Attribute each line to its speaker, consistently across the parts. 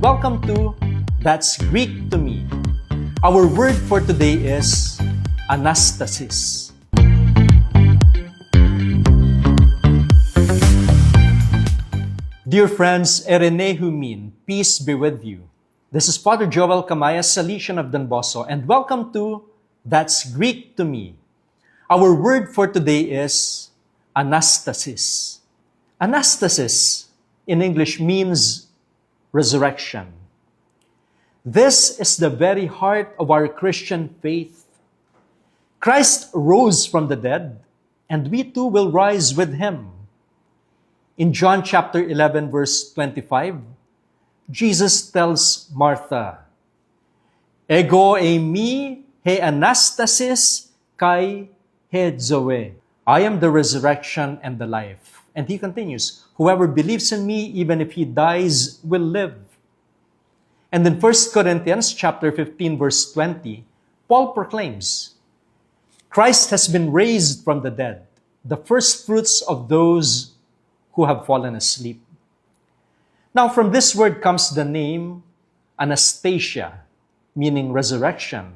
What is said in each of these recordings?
Speaker 1: Welcome to That's Greek to Me. Our word for today is anastasis. Dear friends, Erenehumin, peace be with you. This is Father Joel Camayas, Salesian of Don Bosco, and welcome to That's Greek to Me. Our word for today is anastasis. Anastasis in English means resurrection. This is the very heart of our Christian faith. Christ rose from the dead, and we too will rise with him. In John chapter 11, verse 25, Jesus tells Martha, Ego eimi he anastasis kai he zoe. I am the resurrection and the life. And he continues, whoever believes in me, even if he dies, will live. And in 1 Corinthians chapter 15, verse 20, Paul proclaims, Christ has been raised from the dead, the first fruits of those who have fallen asleep. Now, from this word comes the name Anastasia, meaning resurrection.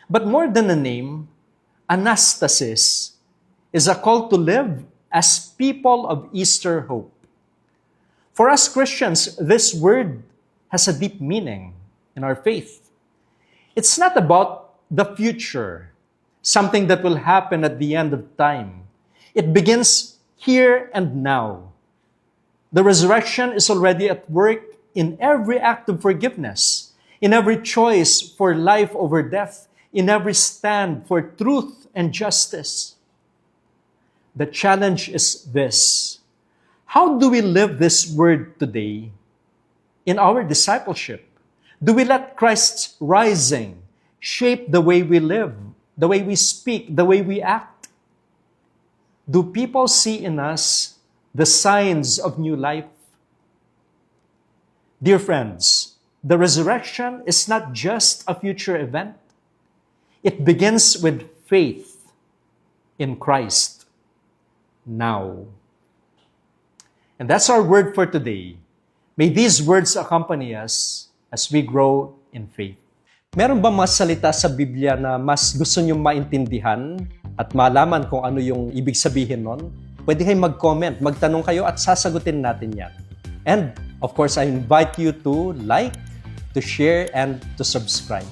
Speaker 1: But more than a name, anastasis is a call to live as people of Easter hope. For us Christians, this word has a deep meaning in our faith. It's not about the future, something that will happen at the end of time. It begins here and now. The resurrection is already at work in every act of forgiveness, in every choice for life over death, in every stand for truth and justice. The challenge is this: how do we live this word today in our discipleship? Do we let Christ's rising shape the way we live, the way we speak, the way we act? Do people see in us the signs of new life? Dear friends, the resurrection is not just a future event. It begins with faith in Christ now. And that's our word for today. May these words accompany us as we grow in faith. Meron ba mga salita sa Biblia na mas gusto niyong maintindihan at malaman kung ano yung ibig sabihin nun? Pwede kayong mag-comment, magtanong kayo at sasagutin natin yan. And of course, I invite you to like, to share, and to subscribe.